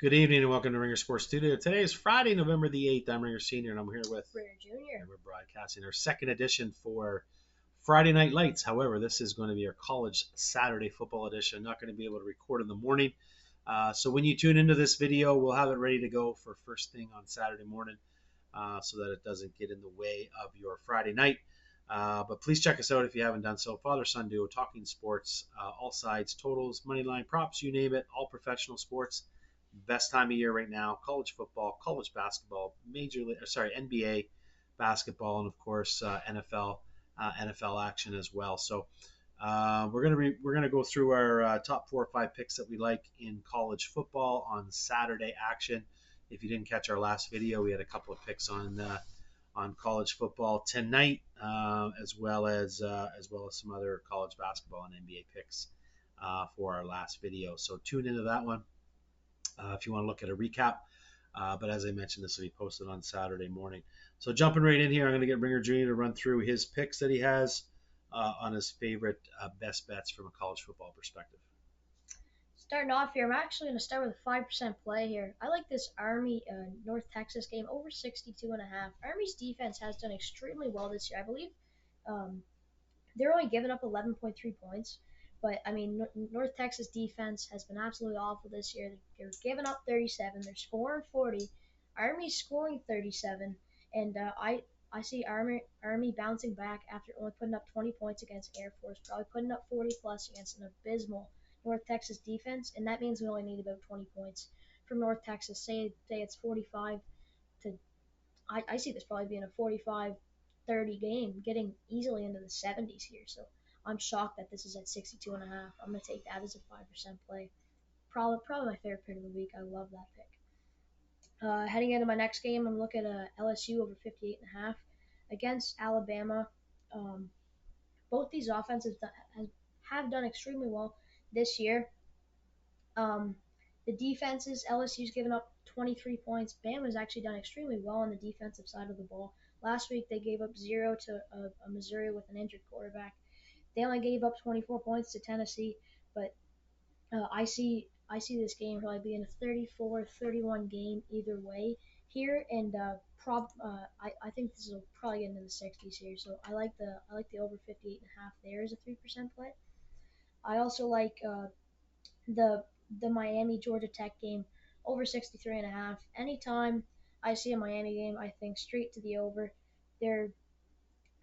Good evening and welcome to Ringer Sports Studio. Today is Friday, November the 8th. I'm Ringer Senior and I'm here with Ringer Junior. and we're broadcasting our second edition for Friday Night Lights. However, this is going to be our college Saturday football edition. Not going to be able to record in the morning. So when you tune into this video, we'll have it ready to go for first thing on Saturday morning so that it doesn't get in the way of your Friday night. But please check us out if you haven't done so. Father-son duo, talking sports, all sides, totals, money line, props, you name it, all professional sports. Best time of year right now: college football, college basketball, NBA basketball, and of course NFL action as well. So we're gonna go through our top 4 or 5 picks that we like in college football on Saturday action. If you didn't catch our last video, we had a couple of picks on college football tonight, as well as some other college basketball and NBA picks for our last video. So tune into that one if you want to look at a recap. But as I mentioned, this will be posted on Saturday morning. So jumping right in here, I'm going to get Ringer Junior to run through his picks that he has on his favorite best bets from a college football perspective. Starting off here, I'm actually going to start with a 5% play here. I like this Army North Texas game over 62.5. Army's defense has done extremely well this year. I believe um, they're only giving up 11.3 points. But, I mean, North Texas defense has been absolutely awful this year. They're giving up 37. They're scoring 40. Army's scoring 37. And I see Army bouncing back after only putting up 20 points against Air Force, probably putting up 40 plus against an abysmal North Texas defense. And that means we only need about 20 points from North Texas. Say it's 45 to I see this probably being a 45-30 game, getting easily into the 70s here. So I'm shocked that this is at 62.5. I'm going to take that as a 5% play. Probably my favorite pick of the week. I love that pick. Heading into my next game, I'm looking at LSU over 58.5 against Alabama. Um, both these offenses have done extremely well this year. Um, the defenses, LSU's given up 23 points. Bama's actually done extremely well on the defensive side of the ball. Last week they gave up 0 to a Missouri with an injured quarterback. They only gave up 24 points to Tennessee, but I see this game probably being a 34-31 game either way here, and I think this will probably get into the 60s here. So I like the over 58.5 there as a 3% play. I also like the the Miami Georgia Tech game over 63.5. Anytime I see a Miami game, I think straight to the over. They're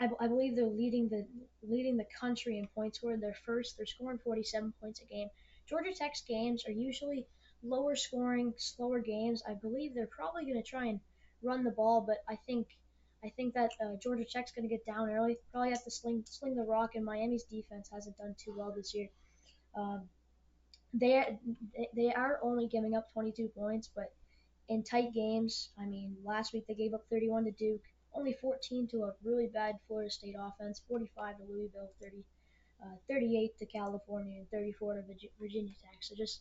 I believe they're leading the country in points scored. They're first. They're scoring 47 points a game. Georgia Tech's games are usually lower scoring, slower games. I believe they're probably going to try and run the ball, but I think that Georgia Tech's going to get down early. Probably have to sling the rock, and Miami's defense hasn't done too well this year. Um, they they are only giving up 22 points, but in tight games, I mean, last week they gave up 31 to Duke, only 14 to a really bad Florida State offense, 45 to Louisville, 38 to California, and 34 to Virginia Tech. So just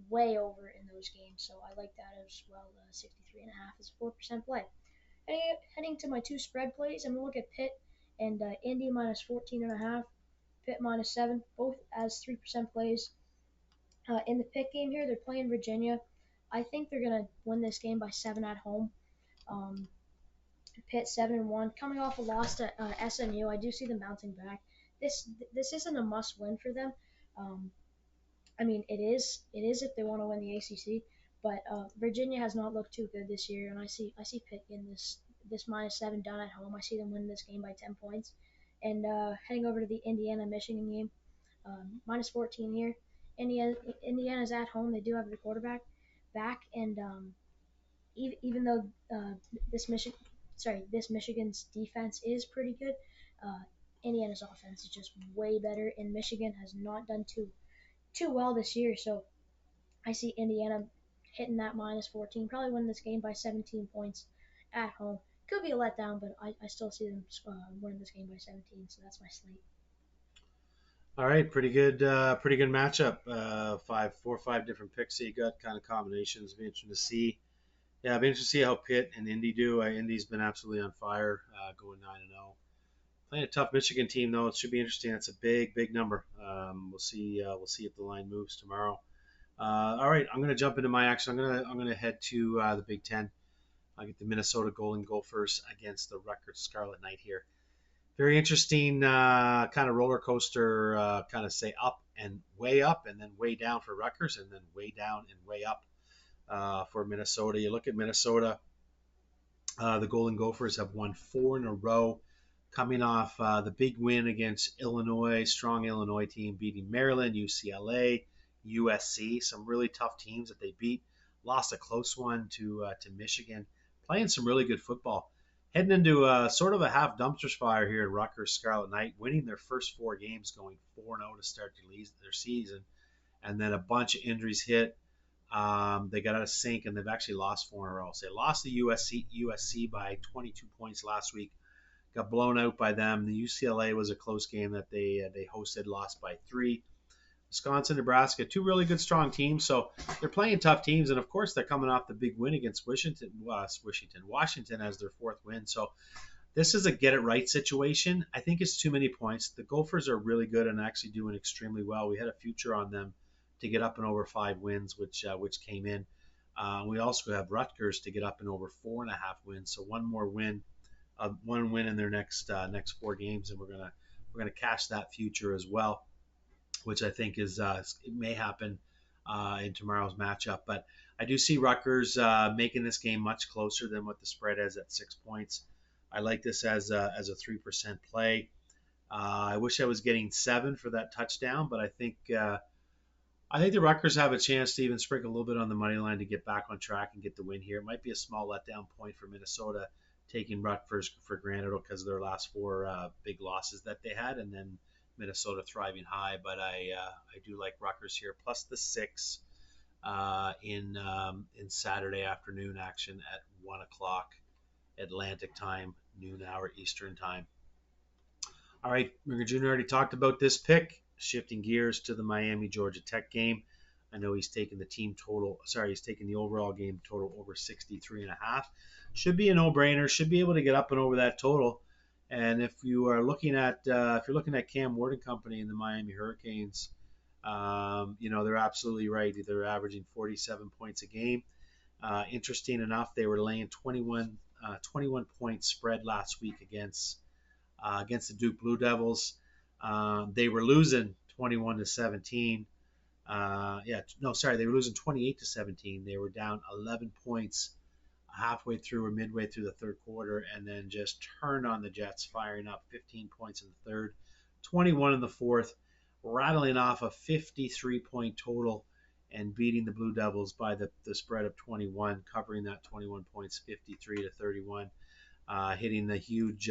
way over in those games. So I like that as well. 63.5 is a 4% play. Heading to my two spread plays, I'm gonna look at Pitt and Indy minus 14.5, Pitt minus 7, both as 3% plays. In the Pitt game here, they're playing Virginia. I think they're gonna win this game by 7 at home. Um, Pitt 7-1, coming off a loss to SMU. I do see them bouncing back. This isn't a must win for them. Um, I mean, it is if they want to win the ACC. But Virginia has not looked too good this year, and I see Pitt getting this minus 7 done at home. I see them winning this game by 10 points. And heading over to the Indiana Michigan game, minus 14 here. Indiana's at home. They do have their quarterback back, and even though this Michigan's defense is pretty good, uh, Indiana's offense is just way better, and Michigan has not done too well this year. So I see Indiana hitting that minus 14, probably win this game by 17 points at home. Could be a letdown, but I still see them winning this game by 17. So that's my slate. All right, pretty good matchup. 4 or 5 different picks that you got, kind of combinations. Be interesting to see. Yeah, I'll be interested to see how Pitt and Indy do. Indy's been absolutely on fire, going 9-0. Playing a tough Michigan team though, it should be interesting. That's a big number. We'll see. We'll see if the line moves tomorrow. All right, I'm going to jump into my action. I'm going to head to the Big Ten. I get the Minnesota Golden Gophers against the Rutgers Scarlet Knight here. Very interesting kind of roller coaster, kind of say up, and then way down for Rutgers, and then way down and way up for Minnesota. You look at Minnesota, the Golden Gophers have won 4 in a row, coming off the big win against Illinois, strong Illinois team, beating Maryland, UCLA, USC, some really tough teams that they beat. Lost a close one to Michigan, playing some really good football. Heading into sort of a half dumpster fire here at Rutgers Scarlet Knight, winning their first 4 games, going 4-0 to start their season, and then a bunch of injuries hit. They got out of sync, and they've actually lost 4 in a row. So they lost the USC by 22 points last week. Got blown out by them. The UCLA was a close game that they hosted, lost by 3. Wisconsin, Nebraska, 2 really good, strong teams. So they're playing tough teams, and of course they're coming off the big win against Washington as their 4th win. So this is a get it right situation. I think it's too many points. The Gophers are really good and actually doing extremely well. We had a future on them to get up and over 5 wins, which came in. We also have Rutgers to get up and over 4.5 wins. So one win in their next 4 games, and we're gonna cash that future as well, which I think is it may happen in tomorrow's matchup. But I do see Rutgers making this game much closer than what the spread is at 6 points. I like this as a 3% play. I wish I was getting 7 for that touchdown, but I think the Rutgers have a chance to even sprinkle a little bit on the money line to get back on track and get the win here. It might be a small letdown point for Minnesota, taking Rutgers for granted because of their last 4 big losses that they had, and then Minnesota thriving high. But I do like Rutgers here, plus the 6 in Saturday afternoon action at 1 o'clock Atlantic time, noon hour Eastern time. All right, Ringer Jr. already talked about this pick. Shifting gears to the Miami Georgia Tech game. I know he's taking the overall game total over 63.5. Should be a no-brainer. Should be able to get up and over that total. And if you're looking at Cam Ward and company in the Miami Hurricanes, they're absolutely right. They're averaging 47 points a game. Interesting enough, they were laying 21 point spread last week against the Duke Blue Devils. They were losing 21-17. They were losing 28-17. They were down 11 points halfway through or midway through the third quarter, and then just turned on the Jets, firing up 15 points in the third, 21 in the fourth, rattling off a 53-point total and beating the Blue Devils by the spread of 21, covering that 21 points, 53-31, hitting the huge,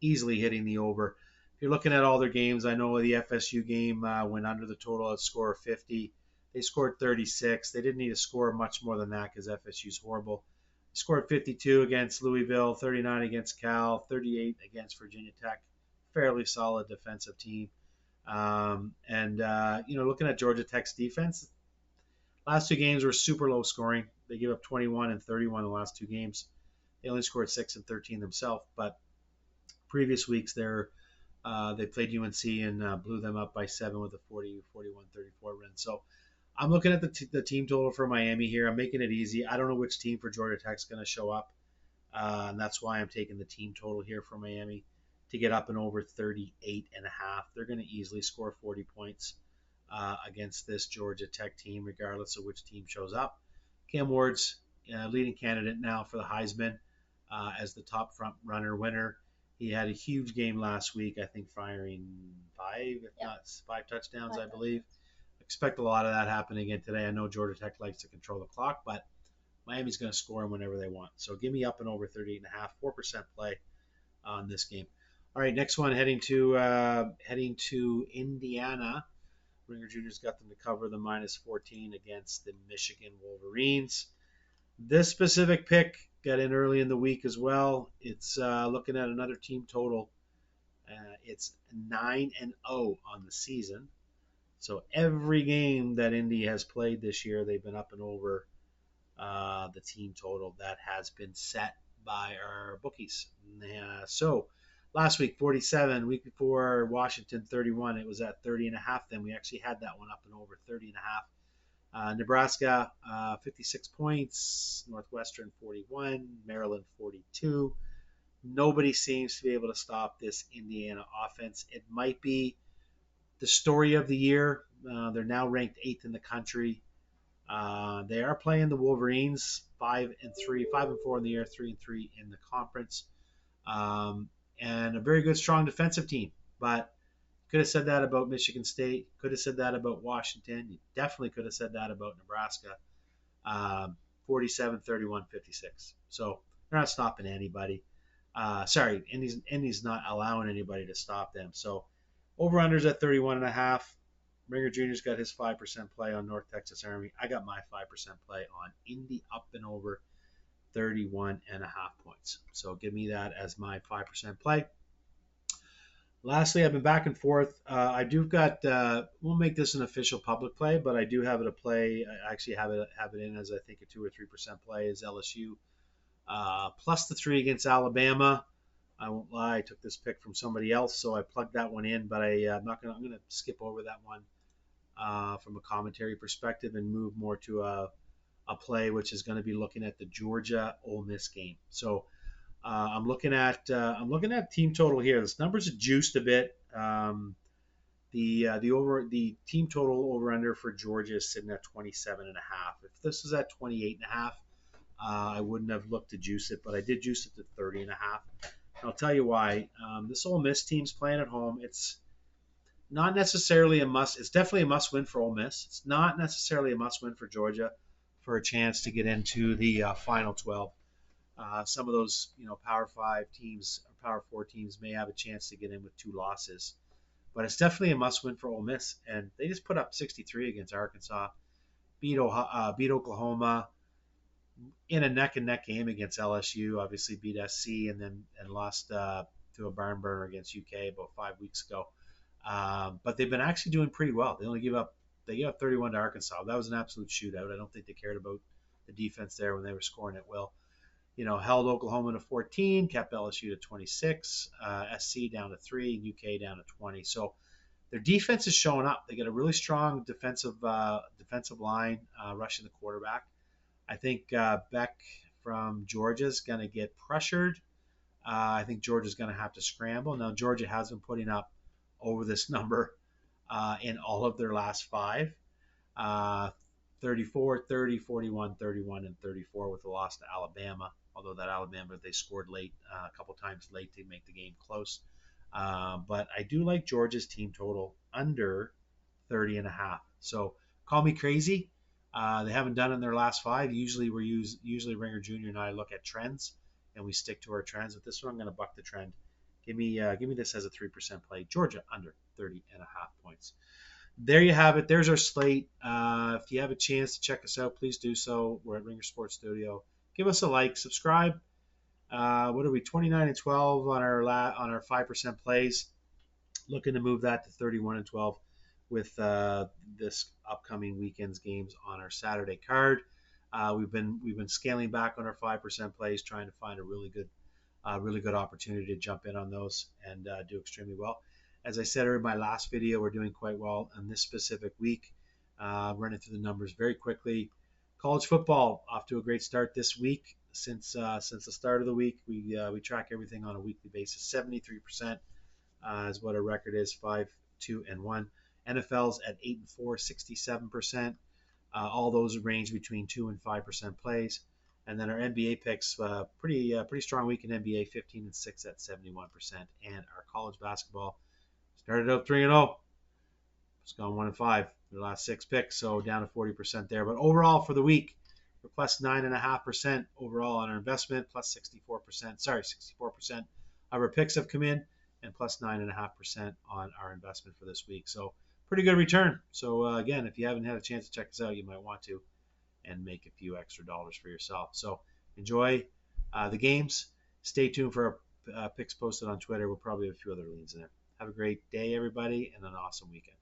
easily hitting the over. If you're looking at all their games, I know the FSU game went under the total at score of 50. They scored 36. They didn't need to score much more than that because FSU's horrible. They scored 52 against Louisville, 39 against Cal, 38 against Virginia Tech. Fairly solid defensive team. Looking at Georgia Tech's defense, last 2 games were super low scoring. They gave up 21 and 31 the last 2 games. They only scored 6 and 13 themselves, but previous weeks they played UNC and blew them up by 7 with a 41-34 win. So I'm looking at the team total for Miami here. I'm making it easy. I don't know which team for Georgia Tech's going to show up, and that's why I'm taking the team total here for Miami to get up and over 38.5. They're going to easily score 40 points against this Georgia Tech team, regardless of which team shows up. Cam Ward's leading candidate now for the Heisman as the top front runner winner. He had a huge game last week, I think firing 5 touchdowns, I believe. Expect a lot of that happening again today. I know Georgia Tech likes to control the clock, but Miami's going to score them whenever they want. So give me up and over 38.5, 4% play on this game. All right, next one, heading to Indiana. Ringer Jr.'s got them to cover the -14 against the Michigan Wolverines. This specific pick got in early in the week as well. It's looking at another team total. It's 9-0 on the season. So every game that Indy has played this year, they've been up and over the team total that has been set by our bookies. So last week, 47. Week before, Washington, 31. It was at 30.5. Then we actually had that one up and over 30.5. Nebraska, 56 points. Northwestern, 41. Maryland, 42. Nobody seems to be able to stop this Indiana offense. It might be the story of the year. They're now ranked 8th in the country. They are playing the Wolverines, 5-3, 5-4 in the year, 3-3 in the conference, and a very good, strong defensive team. But could have said that about Michigan State. Could have said that about Washington. You definitely could have said that about Nebraska. 47, 31, 56. So they're not stopping anybody. Sorry, Indy's not allowing anybody to stop them. So over-unders at 31.5. Ringer Jr.'s got his 5% play on North Texas Army. I got my 5% play on Indy up and over 31.5 points. So give me that as my 5% play. Lastly, I've been back and forth. I do got. We'll make this an official public play, but I do have it a play. I actually have it in as I think a 2 or 3% play is LSU plus the 3 against Alabama. I won't lie. I took this pick from somebody else, so I plugged that one in. But I'm not gonna. I'm gonna skip over that one from a commentary perspective and move more to a play, which is going to be looking at the Georgia Ole Miss game. So I'm looking at team total here. This numbers are juiced a bit. The team total over under for Georgia is sitting at 27.5. If this is at 28.5, I wouldn't have looked to juice it, but I did juice it to 30.5. I'll tell you why. This Ole Miss team's playing at home. It's not necessarily a must. It's definitely a must win for Ole Miss. It's not necessarily a must win for Georgia for a chance to get into the Final 12. Some of those, Power 5 teams, or Power 4 teams may have a chance to get in with 2 losses. But it's definitely a must-win for Ole Miss, and they just put up 63 against Arkansas, beat Oklahoma in a neck-and-neck game against LSU. Obviously beat SC and lost to a barn burner against UK about 5 weeks ago. But they've been actually doing pretty well. They gave up 31 to Arkansas. That was an absolute shootout. I don't think they cared about the defense there when they were scoring at will. Held Oklahoma to 14, kept LSU to 26, SC down to 3, UK down to 20. So their defense is showing up. They got a really strong defensive line rushing the quarterback. I think Beck from Georgia is going to get pressured. I think Georgia's going to have to scramble. Now, Georgia has been putting up over this number in all of their last 5. 34, 30, 41, 31, and 34 with a loss to Alabama. Although that Alabama, they scored late, a couple times late to make the game close. But I do like Georgia's team total under 30.5. So call me crazy. They haven't done it in their last 5. Usually Ringer Jr. and I look at trends and we stick to our trends. But this one I'm going to buck the trend. Give me this as a 3% play. Georgia under 30.5 points. There you have it. There's our slate. If you have a chance to check us out, please do so. We're at Ringer Sports Studio. Give us a like, subscribe. What are we? 29 and 12 on our 5% plays. Looking to move that to 31 and 12 with this upcoming weekend's games on our Saturday card. We've been scaling back on our 5% plays, trying to find a really good opportunity to jump in on those and do extremely well. As I said in my last video, we're doing quite well on this specific week. Running through the numbers very quickly. College football off to a great start this week. Since the start of the week, we track everything on a weekly basis. 73% is what our record is. 5-2-1. NFL's at 8-4, 67%. All those range between 2 and 5% plays. And then our NBA picks, pretty strong week in NBA, 15-6 at 71%. And our college basketball started out 3-0. It's gone 1-5 their last 6 picks, so down to 40% there. But overall for the week, we're plus 9.5% overall on our investment, plus 64% of our picks have come in, and plus 9.5% on our investment for this week. So pretty good return. So again, if you haven't had a chance to check us out, you might want to and make a few extra dollars for yourself. So enjoy the games. Stay tuned for our picks posted on Twitter. We'll probably have a few other leads in there. Have a great day, everybody, and an awesome weekend.